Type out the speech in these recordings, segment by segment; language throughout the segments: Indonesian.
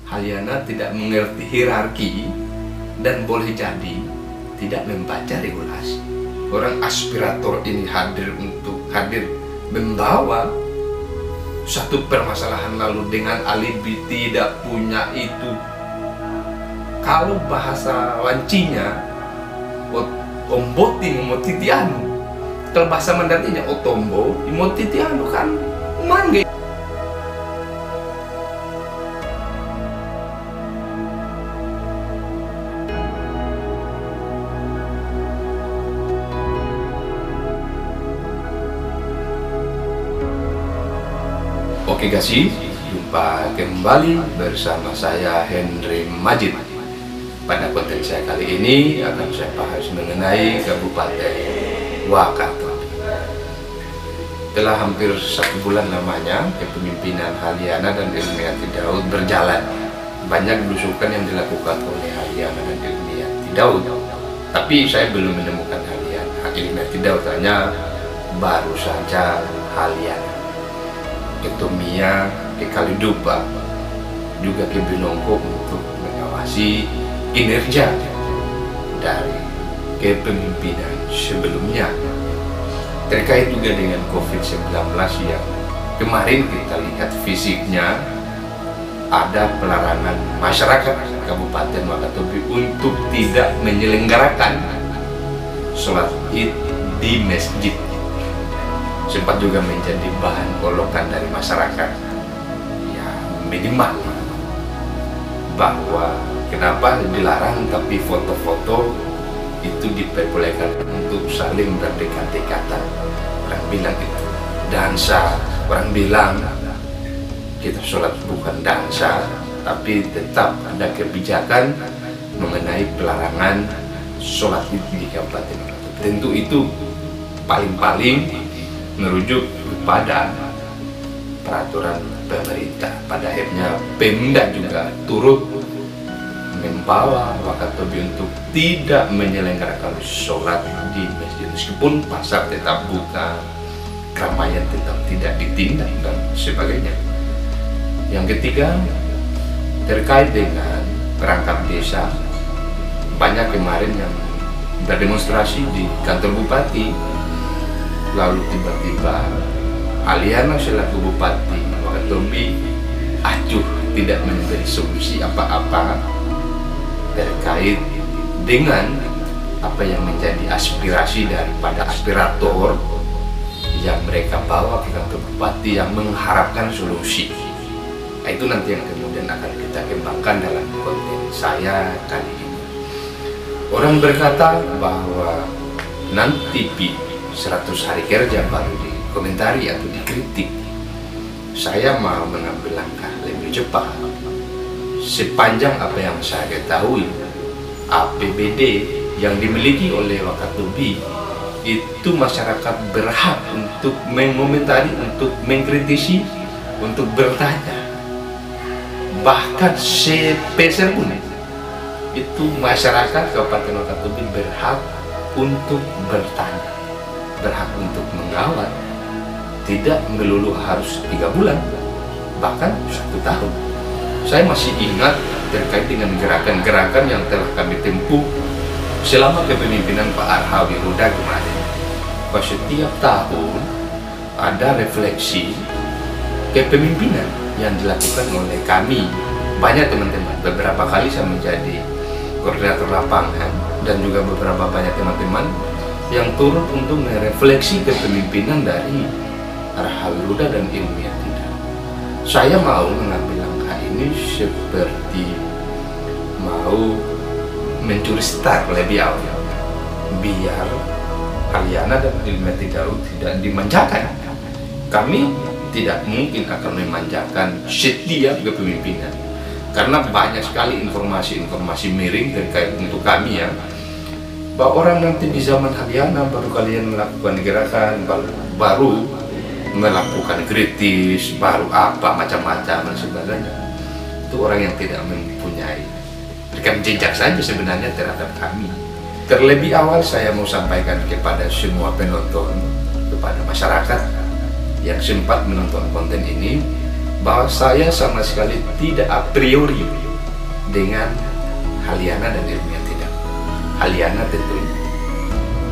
Halyana tidak mengerti hierarki dan boleh jadi tidak membaca regulasi. Orang aspirator ini hadir membawa satu permasalahan lalu dengan alibi tidak punya itu. Kalau bahasa wancinya omboti momotitianu, kalau bahasa Mandarinnya otombo imotitianu kan mangge. Oke kasih, jumpa kembali bersama saya Henry Majid. Pada konten saya kali ini akan saya bahas mengenai Kabupaten Wakatobi. Telah hampir 1 bulan lamanya kepemimpinan Halyana dan Ilmiati Daud berjalan. Banyak belusukan yang dilakukan oleh Halyana dan Ilmiati Daud, tapi saya belum menemukan Ilmiati Daud, hanya baru saja Halyana. Ketumia ke Kalidupa juga ke Binongko untuk mengawasi kinerja dari kepemimpinan sebelumnya. Terkait juga dengan COVID-19 yang kemarin kita lihat fisiknya, ada pelarangan masyarakat Kabupaten Wakatobi untuk tidak menyelenggarakan sholat Id di masjid. Sempat juga menjadi bahan golokan dari masyarakat ya, minimal bahwa kenapa dilarang tapi foto-foto itu diperbolehkan untuk saling berdekatan. Orang bilang itu dansa, orang bilang kita sholat bukan dansa, tapi tetap ada kebijakan mengenai pelarangan sholat di Kabupaten Wakatobi. Tentu itu paling-paling merujuk kepada peraturan pemerintah. Pada akhirnya Pemda juga turut membawa Wakatobi untuk tidak menyelenggarakan sholat di masjid, meskipun pasar tetap buka, keramaian tetap tidak ditindak dan sebagainya. Yang ketiga, terkait dengan perangkat desa, banyak kemarin yang berdemonstrasi di kantor bupati. Lalu tiba-tiba Halyana selaku Bupati Wakatobi acuh tidak memberi solusi apa-apa terkait dengan apa yang menjadi aspirasi daripada aspirator yang mereka bawa ke kantor bupati yang mengharapkan solusi. Nah, itu nanti yang kemudian akan kita kembangkan dalam konten saya kali ini. Orang berkata bahwa nanti 100 hari kerja baru dikomentari atau dikritik. Saya mau mengambil langkah lebih cepat. Sepanjang apa yang saya ketahui, APBD yang dimiliki oleh Wakatobi itu masyarakat berhak untuk mengomentari, untuk mengkritisi, untuk bertanya. Bahkan sepeser pun itu masyarakat Kabupaten Wakatobi berhak untuk bertanya, berhak untuk mengawal, tidak melulu harus 3 bulan, bahkan 1 tahun. Saya masih ingat terkait dengan gerakan-gerakan yang telah kami tempuh selama kepemimpinan Pak Arha Wiruda kemarin. Bahwa setiap tahun ada refleksi kepemimpinan yang dilakukan oleh kami. Banyak teman-teman, beberapa kali saya menjadi koordinator lapangan dan juga beberapa banyak teman-teman yang turut untuk merefleksi kepemimpinan dari Arha Wiruda dan Ilmiati Daud. Saya mau mengambil langkah ini seperti mau mencuri start lebih awal, biar Halyana dan Ilmiati Daud tidak dimanjakan. Kami tidak mungkin akan memanjakan setiap kepemimpinan, karena banyak sekali informasi-informasi miring terkait untuk kami ya, bahwa orang nanti di zaman Halyana baru kalian melakukan gerakan, baru melakukan kritis, baru apa macam-macam dan sebagainya. Itu orang yang tidak mempunyai rekam jejak saja sebenarnya terhadap kami. Terlebih awal saya mau sampaikan kepada semua penonton, kepada masyarakat yang sempat menonton konten ini, bahwa saya sama sekali tidak a priori dengan Haliana dan ilmiah, tidak. Haliana tentunya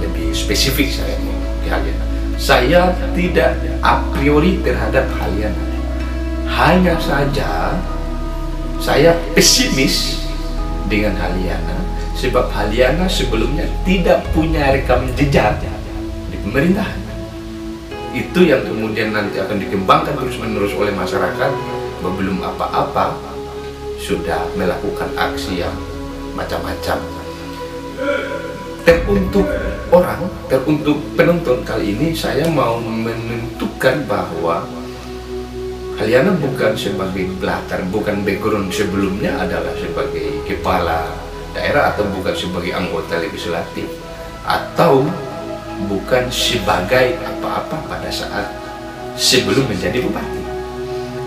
lebih spesifik saya mau ke Haliana. Saya tidak a priori terhadap Haliana, hanya saja saya pesimis dengan Haliana sebab Haliana sebelumnya tidak punya rekam jejak di pemerintahan. Itu yang kemudian nanti akan dikembangkan terus-menerus oleh masyarakat. Belum apa-apa sudah melakukan aksi yang macam-macam. Teruntuk penonton kali ini saya mau menentukan bahwa Haliana bukan sebagai latar, bukan background sebelumnya adalah sebagai kepala daerah atau bukan sebagai anggota legislatif atau bukan sebagai apa-apa pada saat sebelum menjadi bupati.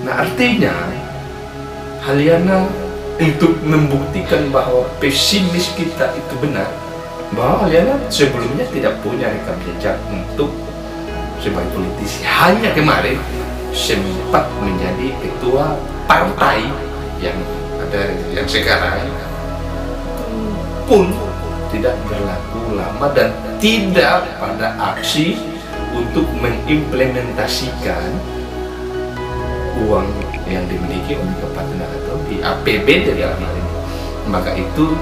Nah, artinya Haliana untuk membuktikan bahwa pesimis kita itu benar, bahwa Haliana sebelumnya tidak punya rekam jejak untuk sebagai politisi. Hanya kemarin sempat menjadi ketua partai yang ada yang sekarang pun tidak berlaku lama dan tidak pada aksi untuk mengimplementasikan uang yang dimiliki oleh Kabupaten atau di APBD dalam hal ini. Maka itu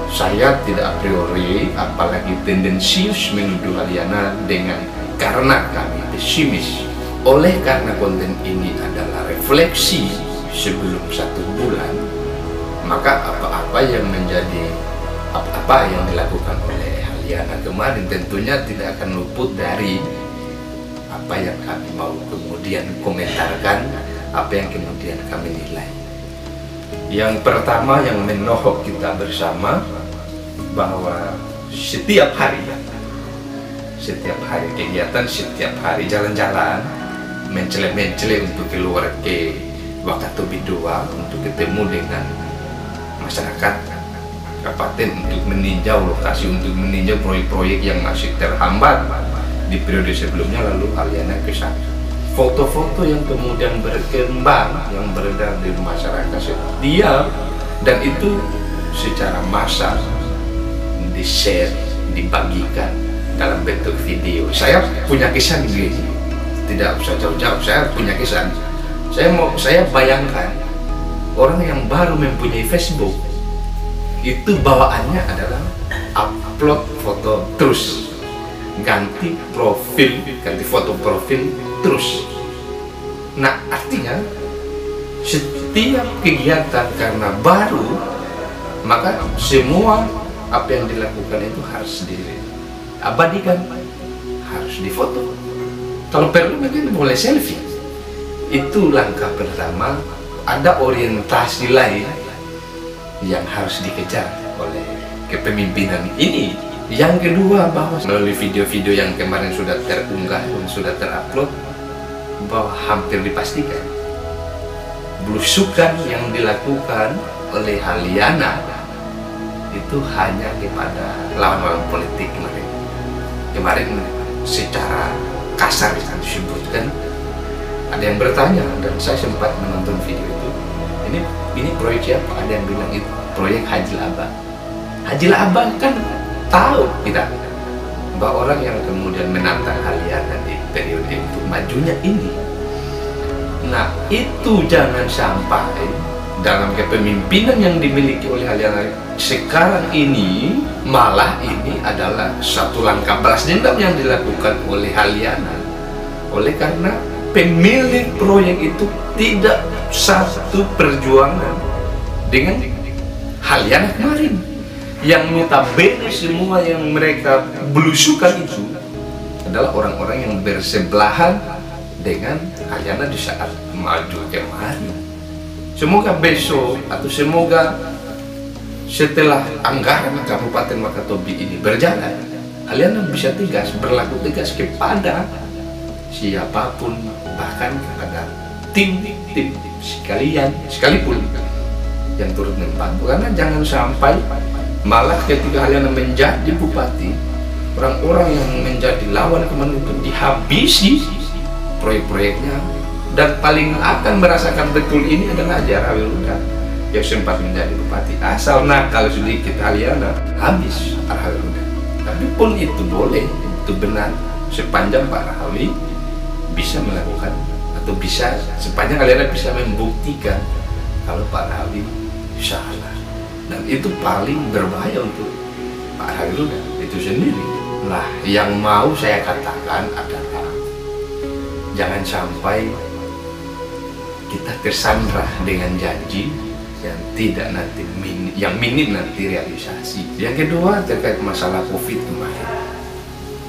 saya tidak a priori apalagi tendensius menuduh Haliana dengan karena kami pesimis. Oleh karena konten ini adalah refleksi sebelum 1 bulan, maka apa yang dilakukan oleh Haliana kemarin tentunya tidak akan luput dari apa yang kami mau kemudian komentarkan, apa yang kemudian kami nilai. Yang pertama yang menohok kita bersama bahwa setiap hari kegiatan, setiap hari jalan-jalan, mencele untuk keluar ke Wakatobi 2 untuk ketemu dengan masyarakat kabupaten untuk meninjau lokasi, untuk meninjau proyek-proyek yang masih terhambat di periode sebelumnya. Lalu Haliana ke sana. Foto-foto yang kemudian berkembang, yang beredar di masyarakat setiap, dan itu secara massal di-share, dibagikan dalam bentuk video. Saya punya kesan begini, tidak usah jauh-jauh, saya punya kesan. Saya bayangkan orang yang baru mempunyai Facebook itu bawaannya adalah upload foto terus, ganti foto profil terus. Nah, artinya setiap kegiatan karena baru, maka semua apa yang dilakukan itu harus diabadikan, harus difoto. Kalau perlu mungkin boleh selfie. Itu langkah pertama. Ada orientasi lain yang harus dikejar oleh kepemimpinan ini. Yang kedua, bahwa melalui video-video yang kemarin sudah terunggah dan sudah terupload, bahwa hampir dipastikan belusukan yang dilakukan oleh Haliana itu hanya kepada lawan-lawan politik kemarin. Kemarin secara kasar yang disebutkan, ada yang bertanya dan saya sempat menonton video itu, ini proyek siapa? Ada yang bilang itu proyek Haji Abang. Haji Abang kan tahu kita bahwa orang yang kemudian menantang Haliana di periode untuk majunya ini. Nah, itu jangan sampai dalam kepemimpinan yang dimiliki oleh Haliana sekarang ini, malah ini adalah satu langkah balas dendam yang dilakukan oleh Haliana. Oleh karena pemilik proyek itu tidak satu perjuangan dengan Haliana kemarin. Yang notabene semua yang mereka belusukan itu adalah orang-orang yang bersebelahan dengan Haliana di saat maju kemarin. Semoga besok atau semoga setelah anggaran Kabupaten Wakatobi ini berjalan, Haliana bisa tegas, berlaku tegas kepada siapapun, bahkan kepada tim sekalipun yang turut membantu. Karena jangan sampai malah ketika Haliana menjadi bupati, orang-orang yang menjadi lawan kemarin itu dihabisi proyek-proyeknya, dan paling akan merasakan betul ini adalah Jarah Wiluda yang sempat menjadi bupati. Asal nakal sedikit Aliana, habis Jarah Wiluda. Tapi pun itu boleh, itu benar sepanjang Pak Rahawi bisa melakukan atau bisa sepanjang Aliana bisa membuktikan kalau Pak Rahawi salah. Dan itu paling berbahaya untuk Pak Rahawi Wiluda itu sendiri. Nah, yang mau saya katakan adalah jangan sampai kita tersandra dengan janji yang tidak nanti yang minim nanti realisasi. Yang kedua terkait masalah COVID kemarin,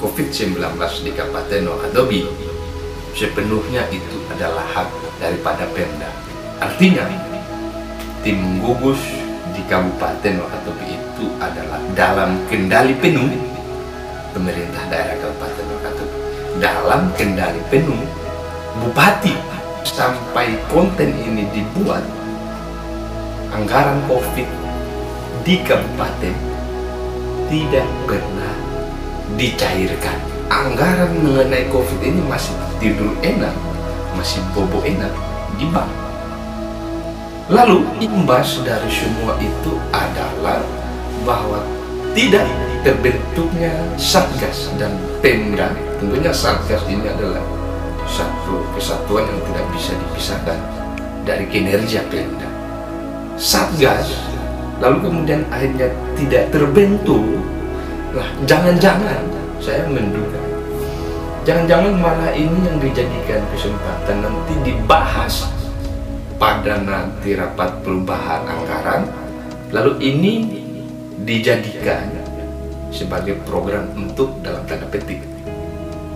COVID-19 di Kabupaten Wakatobi, sepenuhnya itu adalah hak daripada Pemda. Artinya tim gugus di Kabupaten Wakatobi itu adalah dalam kendali penuh pemerintah daerah Kabupaten Wakatobi, dalam kendali penuh Bupati. Sampai konten ini dibuat, anggaran COVID di kabupaten tidak pernah dicairkan. Anggaran mengenai COVID ini masih tidur enak, masih bobo enak di bank. Lalu imbas dari semua itu adalah bahwa tidak terbentuknya Satgas dan Pemda. Tentunya Satgas ini adalah satu kesatuan yang tidak bisa dipisahkan dari kinerja Pemda. Satgas lalu kemudian akhirnya tidak terbentuk. Lah, jangan-jangan saya menduga, jangan-jangan malah ini yang dijadikan kesempatan nanti dibahas pada nanti rapat perubahan anggaran, lalu ini dijadikan sebagai program untuk dalam tanda petik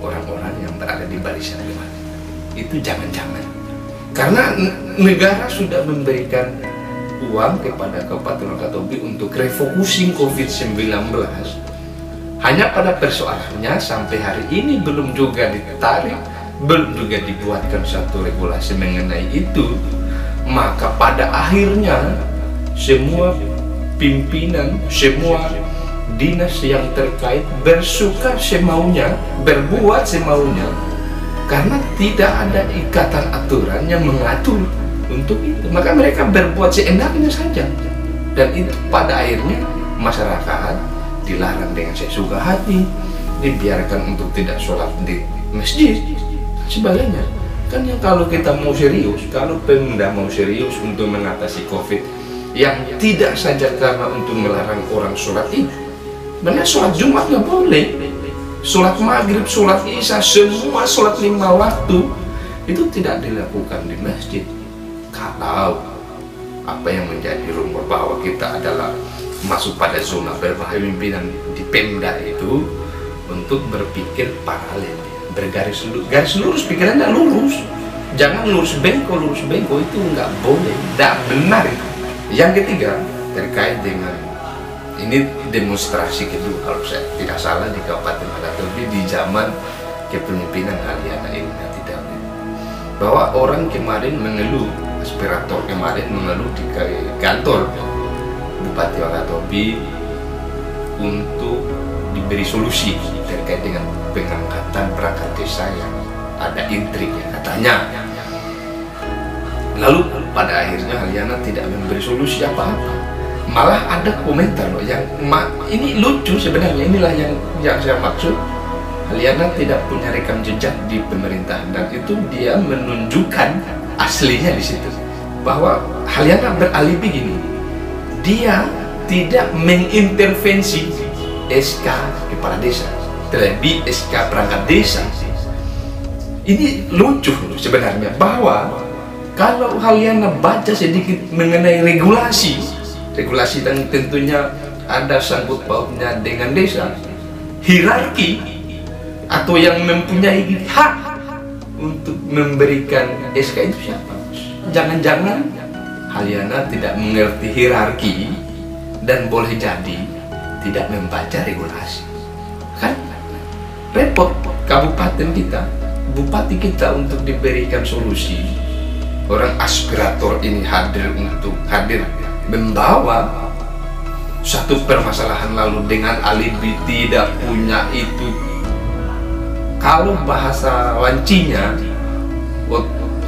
orang-orang yang berada di barisan depan. Itu jangan-jangan karena negara sudah memberikan uang kepada Kabupaten Wakatobi untuk refocusing COVID-19. Hanya pada persoalannya sampai hari ini belum juga ditarik, belum juga dibuatkan satu regulasi mengenai itu. Maka pada akhirnya semua pimpinan, semua dinas yang terkait bersuka semaunya, berbuat semaunya, karena tidak ada ikatan aturan yang mengatur untuk itu. Maka mereka berbuat seenaknya saja, dan itu pada akhirnya masyarakat dilarang dengan sesuka hati, dibiarkan untuk tidak sholat di masjid, sebagainya. Kan yang kalau kita mau serius, kalau Pemda mau serius untuk mengatasi COVID, yang tidak saja karena untuk melarang orang sholat itu, benar sholat Jumat nggak boleh, sholat maghrib, sholat isya, semua sholat 5 waktu itu tidak dilakukan di masjid. Kalau apa yang menjadi rumor bahwa kita adalah masuk pada zona berbahaya pimpinan di Pemda itu untuk berpikir paralel, bergaris lurus, garis lurus, pikirannya lurus, jangan lurus bengkok itu nggak boleh, tidak benar itu. Yang ketiga terkait dengan ini demonstrasi kedua kalau saya tidak salah di Kabupaten Wakatobi di zaman kepemimpinan Aliana Irina Tidakwe, bahwa orang kemarin mengeluh, aspirator kemarin mengeluh di kantor Bupati Wakatobi untuk diberi solusi terkait dengan pengangkatan perangkat desa yang ada intriknya katanya. Lalu pada akhirnya Aliana tidak memberi solusi apa-apa. Malah ada komentar loh yang ini lucu sebenarnya, inilah yang saya maksud. Aliana tidak punya rekam jejak di pemerintahan, dan itu dia menunjukkan aslinya di situ bahwa Aliana beralibi gini, dia tidak mengintervensi SK kepala desa, terlebih SK perangkat desa. Ini lucu sebenarnya, bahwa kalau Aliana baca sedikit mengenai regulasi dan tentunya ada sangkut pautnya dengan desa, hierarki atau yang mempunyai hak untuk memberikan SK itu siapa? Jangan-jangan Aliana tidak mengerti hierarki dan boleh jadi tidak membaca regulasi. Kan repot kabupaten kita, bupati kita untuk diberikan solusi. Orang aspirator ini hadir membawa satu permasalahan lalu dengan alibi tidak punya itu. Kalau bahasa wancinya,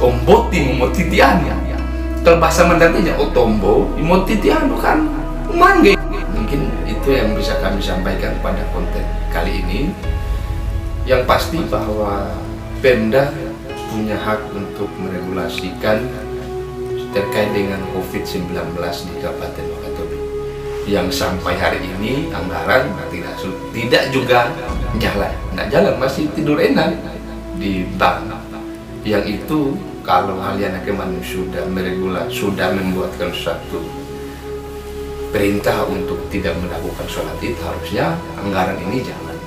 omboti momotitian. Kalau bahasa Mandarinnya otombo, imotitian kan mangge. Mungkin itu yang bisa kami sampaikan pada konten kali ini. Yang pasti bahwa Pemda punya hak untuk meregulasikan terkait dengan COVID-19 di Kabupaten Wakatobi, yang sampai hari ini anggaran tidak juga jalan, masih tidur enak di bank. Yang itu kalau Aliana Kemenlu sudah membuatkan suatu perintah untuk tidak melakukan sholat id, harusnya anggaran ini jalan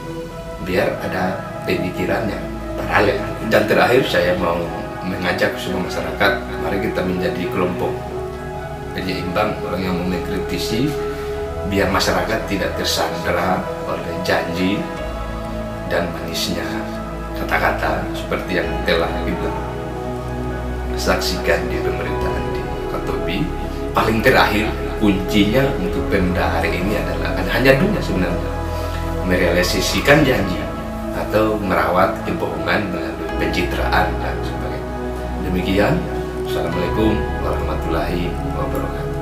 biar ada pemikirannya paralel. Dan terakhir saya mau mengajak semua masyarakat, mari kita menjadi kelompok penyeimbang, orang yang mengkritisi, biar masyarakat tidak tersandera oleh janji dan manisnya kata-kata seperti yang telah kita saksikan di pemerintahan di Wakatobi. Paling terakhir, kuncinya untuk Pemda hari ini adalah hanya dua sebenarnya: merealisasikan janji atau merawat kebohongan melalui pencitraan dan sebagainya. Demikian, Assalamualaikum warahmatullahi wabarakatuh.